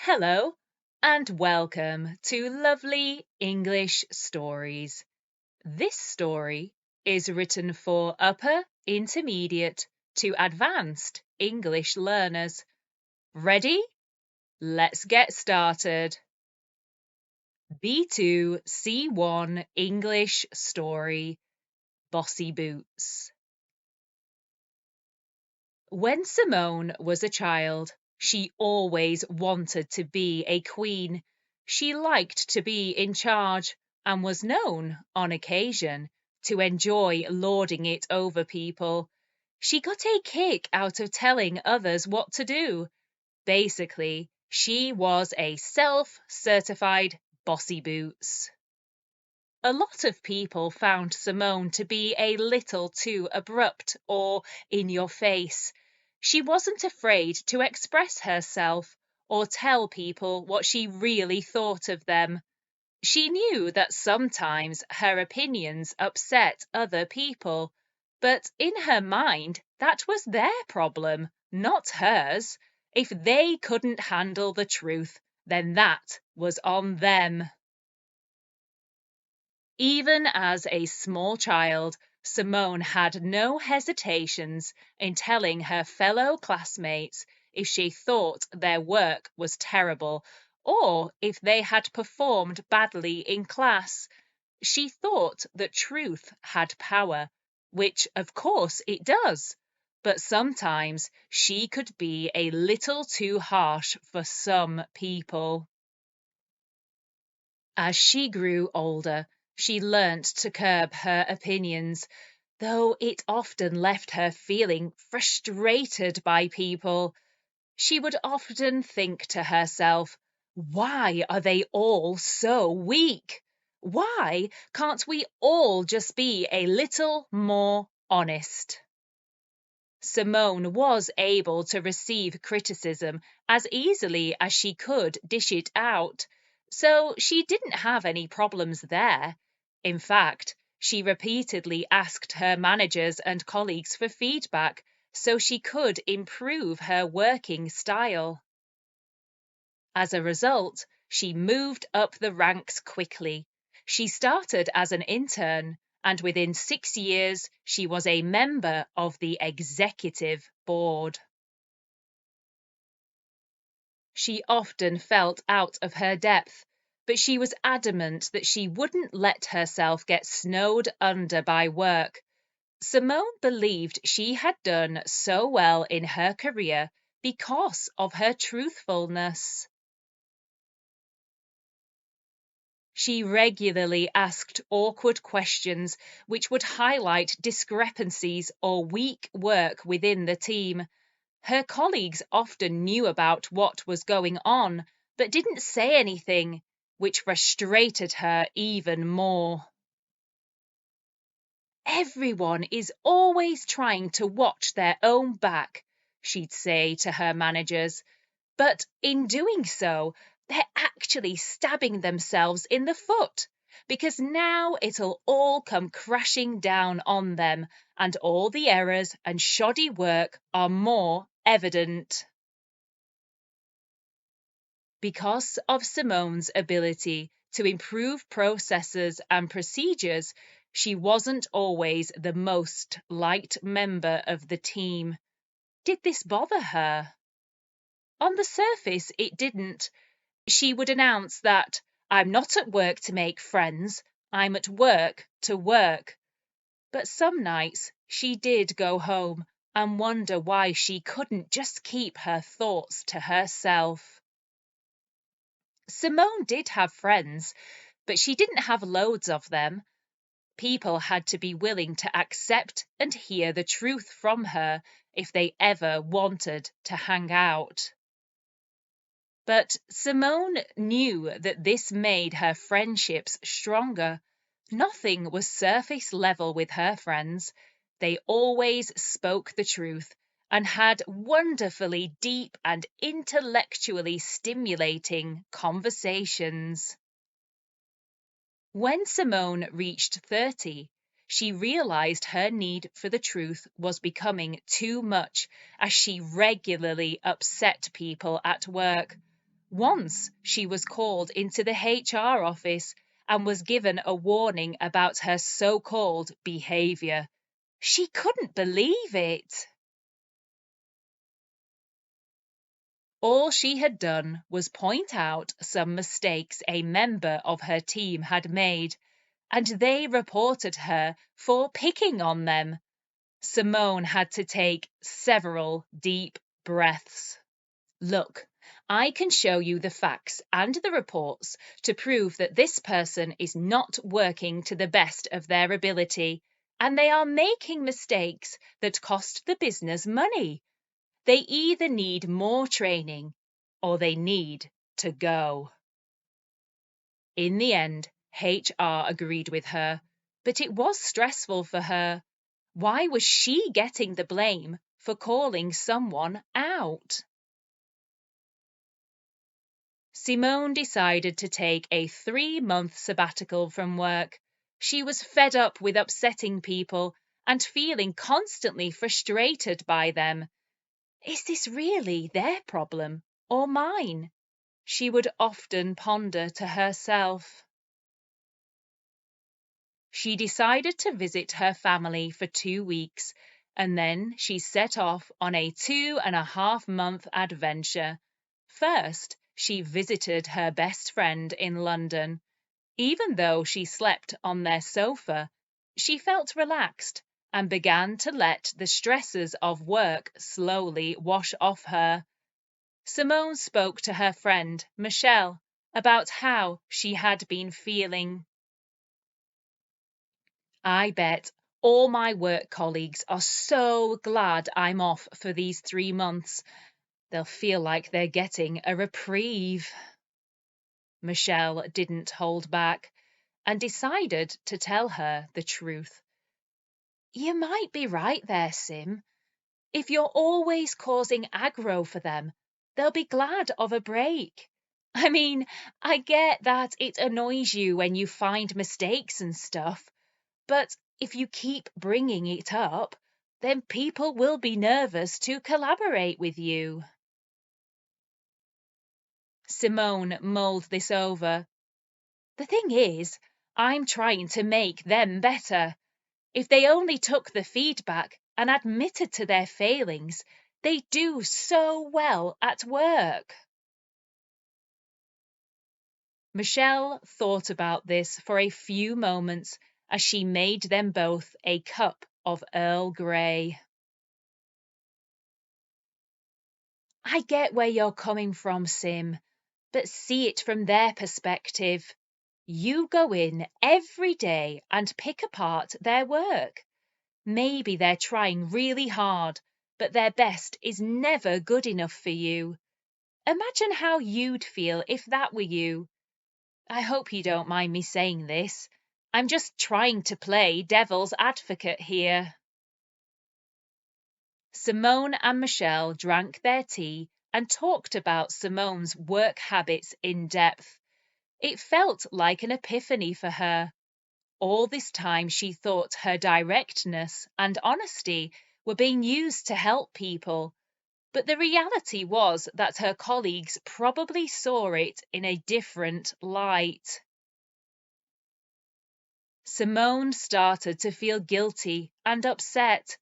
Hello and welcome to Lovely English Stories. This story is written for upper, intermediate to advanced English learners. Ready? Let's get started. B2 C1 English Story Bossy Boots. When Simone was a child, she always wanted to be a queen. She liked to be in charge and was known, on occasion, to enjoy lording it over people. She got a kick out of telling others what to do. Basically, she was a self-certified bossy boots. A lot of people found Simone to be a little too abrupt or in your face. She wasn't afraid to express herself or tell people what she really thought of them. She knew that sometimes her opinions upset other people, but in her mind, that was their problem, not hers. If they couldn't handle the truth, then that was on them. Even as a small child, Simone had no hesitations in telling her fellow classmates if she thought their work was terrible or if they had performed badly in class. She thought that truth had power, which of course it does, but sometimes she could be a little too harsh for some people. As she grew older, she learnt to curb her opinions, though it often left her feeling frustrated by people. She would often think to herself, why are they all so weak? Why can't we all just be a little more honest? Simone was able to receive criticism as easily as she could dish it out, so she didn't have any problems there. In fact, she repeatedly asked her managers and colleagues for feedback so she could improve her working style. As a result, she moved up the ranks quickly. She started as an intern, and within 6 years, she was a member of the executive board. She often felt out of her depth, but she was adamant that she wouldn't let herself get snowed under by work. Simone believed she had done so well in her career because of her truthfulness. She regularly asked awkward questions which would highlight discrepancies or weak work within the team. Her colleagues often knew about what was going on, but didn't say anything, which frustrated her even more. Everyone is always trying to watch their own back, she'd say to her managers, but in doing so, they're actually stabbing themselves in the foot, because now it'll all come crashing down on them, and all the errors and shoddy work are more evident. Because of Simone's ability to improve processes and procedures, she wasn't always the most liked member of the team. Did this bother her? On the surface, it didn't. She would announce that I'm not at work to make friends, I'm at work to work. But some nights she did go home and wonder why she couldn't just keep her thoughts to herself. Simone did have friends, but she didn't have loads of them. People had to be willing to accept and hear the truth from her if they ever wanted to hang out. But Simone knew that this made her friendships stronger. Nothing was surface level with her friends. They always spoke the truth and had wonderfully deep and intellectually stimulating conversations. When Simone reached 30, she realized her need for the truth was becoming too much as she regularly upset people at work. Once she was called into the HR office and was given a warning about her so-called behavior. She couldn't believe it. All she had done was point out some mistakes a member of her team had made, and they reported her for picking on them. Simone had to take several deep breaths. Look, I can show you the facts and the reports to prove that this person is not working to the best of their ability, and they are making mistakes that cost the business money. They either need more training or they need to go. In the end, HR agreed with her, but it was stressful for her. Why was she getting the blame for calling someone out? Simone decided to take a 3-month sabbatical from work. She was fed up with upsetting people and feeling constantly frustrated by them. Is this really their problem or mine? She would often ponder to herself. She decided to visit her family for 2 weeks, and then she set off on a 2.5-month adventure. First, she visited her best friend in London. Even though she slept on their sofa, she felt relaxed and began to let the stresses of work slowly wash off her. Simone spoke to her friend, Michelle, about how she had been feeling. I bet all my work colleagues are so glad I'm off for these 3 months. They'll feel like they're getting a reprieve. Michelle didn't hold back and decided to tell her the truth. You might be right there, Sim. If you're always causing aggro for them, they'll be glad of a break. I mean, I get that it annoys you when you find mistakes and stuff, but if you keep bringing it up, then people will be nervous to collaborate with you. Simone mulled this over. The thing is, I'm trying to make them better. If they only took the feedback and admitted to their failings, they do so well at work. Michelle thought about this for a few moments as she made them both a cup of Earl Grey. I get where you're coming from, Sim, but see it from their perspective. You go in every day and pick apart their work. Maybe they're trying really hard, but their best is never good enough for you. Imagine how you'd feel if that were you. I hope you don't mind me saying this. I'm just trying to play devil's advocate here. Simone and Michelle drank their tea and talked about Simone's work habits in depth. It felt like an epiphany for her. All this time she thought her directness and honesty were being used to help people, but the reality was that her colleagues probably saw it in a different light. Simone started to feel guilty and upset.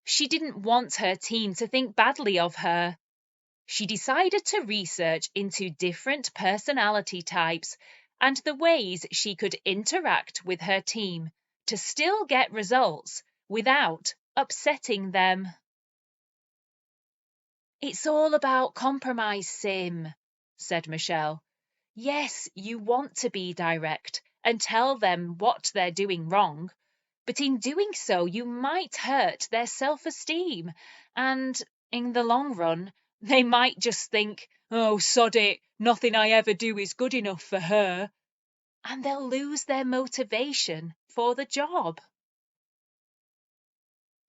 She didn't want her team to think badly of her. She decided to research into different personality types and the ways she could interact with her team to still get results without upsetting them. It's all about compromise, Sim, said Michelle. Yes, you want to be direct and tell them what they're doing wrong, but in doing so, you might hurt their self-esteem, and in the long run, they might just think, oh, sod it, nothing I ever do is good enough for her, and they'll lose their motivation for the job.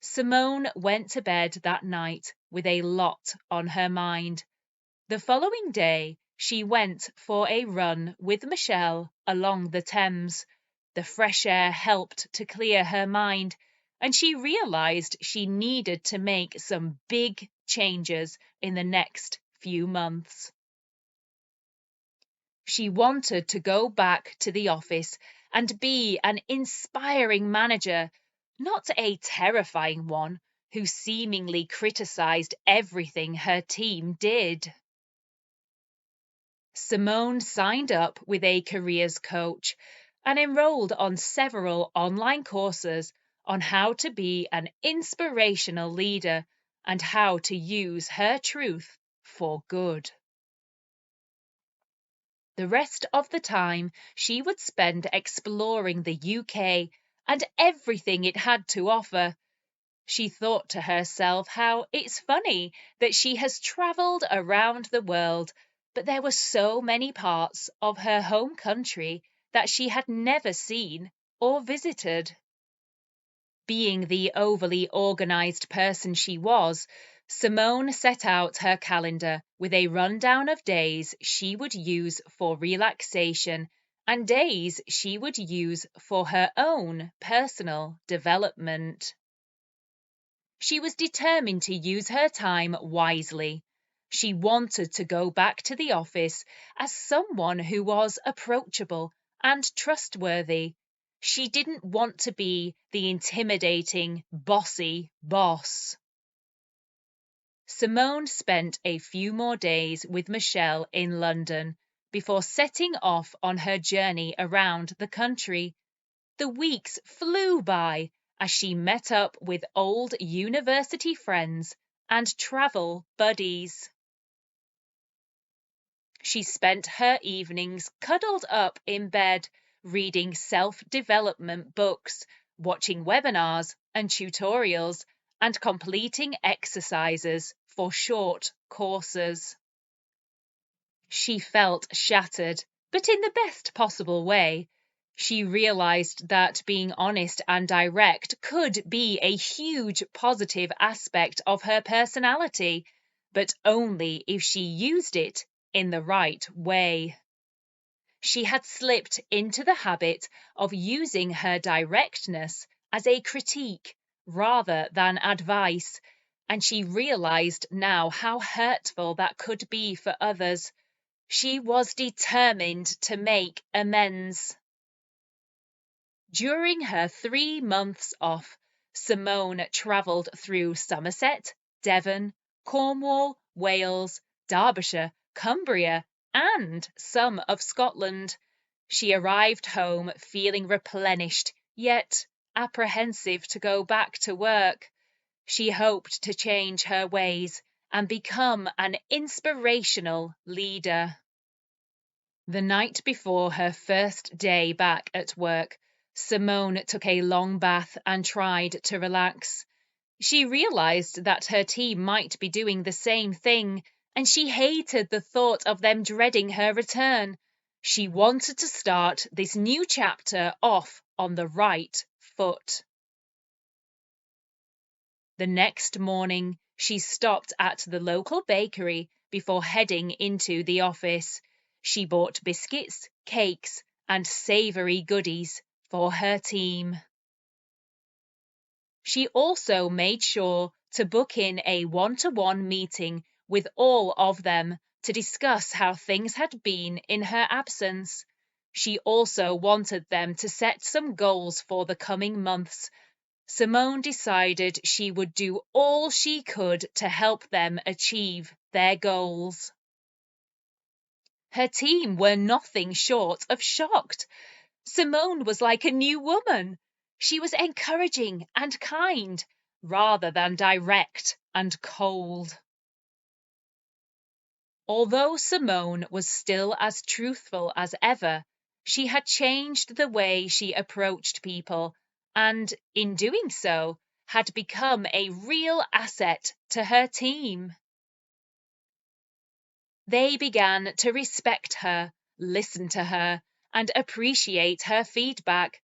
Simone went to bed that night with a lot on her mind. The following day, she went for a run with Michelle along the Thames. The fresh air helped to clear her mind, and she realized she needed to make some big changes in the next few months. She wanted to go back to the office and be an inspiring manager, not a terrifying one who seemingly criticized everything her team did. Simone signed up with a careers coach and enrolled on several online courses on how to be an inspirational leader and how to use her truth for good. The rest of the time she would spend exploring the UK and everything it had to offer. She thought to herself how it's funny that she has travelled around the world, but there were so many parts of her home country that she had never seen or visited. Being the overly organised person she was, Simone set out her calendar with a rundown of days she would use for relaxation and days she would use for her own personal development. She was determined to use her time wisely. She wanted to go back to the office as someone who was approachable and trustworthy. She didn't want to be the intimidating, bossy boss. Simone spent a few more days with Michelle in London before setting off on her journey around the country. The weeks flew by as she met up with old university friends and travel buddies. She spent her evenings cuddled up in bed, reading self-development books, watching webinars and tutorials, and completing exercises for short courses. She felt shattered, but in the best possible way. She realized that being honest and direct could be a huge positive aspect of her personality, but only if she used it in the right way. She had slipped into the habit of using her directness as a critique rather than advice, and she realized now how hurtful that could be for others. She was determined to make amends. During her 3 months off, Simone travelled through Somerset, Devon, Cornwall, Wales, Derbyshire, Cumbria, and some of Scotland. She arrived home feeling replenished, yet apprehensive to go back to work. She hoped to change her ways and become an inspirational leader. The night before her first day back at work, Simone took a long bath and tried to relax. She realized that her team might be doing the same thing, and she hated the thought of them dreading her return. She wanted to start this new chapter off on the right foot. The next morning, she stopped at the local bakery before heading into the office. She bought biscuits, cakes, and savoury goodies for her team. She also made sure to book in a one-to-one meeting with all of them to discuss how things had been in her absence. She also wanted them to set some goals for the coming months. Simone decided she would do all she could to help them achieve their goals. Her team were nothing short of shocked. Simone was like a new woman. She was encouraging and kind, rather than direct and cold. Although Simone was still as truthful as ever, she had changed the way she approached people and, in doing so, had become a real asset to her team. They began to respect her, listen to her, and appreciate her feedback,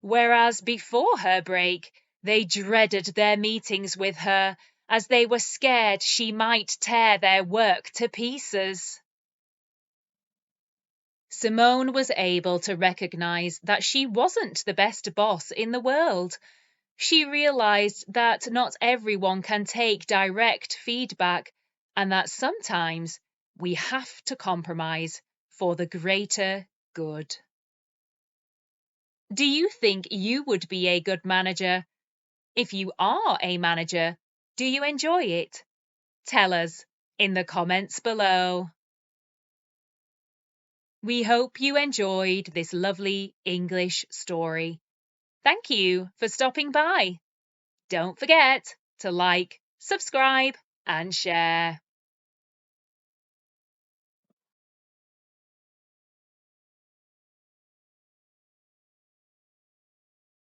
whereas before her break, they dreaded their meetings with her as they were scared she might tear their work to pieces. Simone was able to recognize that she wasn't the best boss in the world. She realized that not everyone can take direct feedback and that sometimes we have to compromise for the greater good. Do you think you would be a good manager? If you are a manager, do you enjoy it? Tell us in the comments below. We hope you enjoyed this lovely English story. Thank you for stopping by. Don't forget to like, subscribe, and share.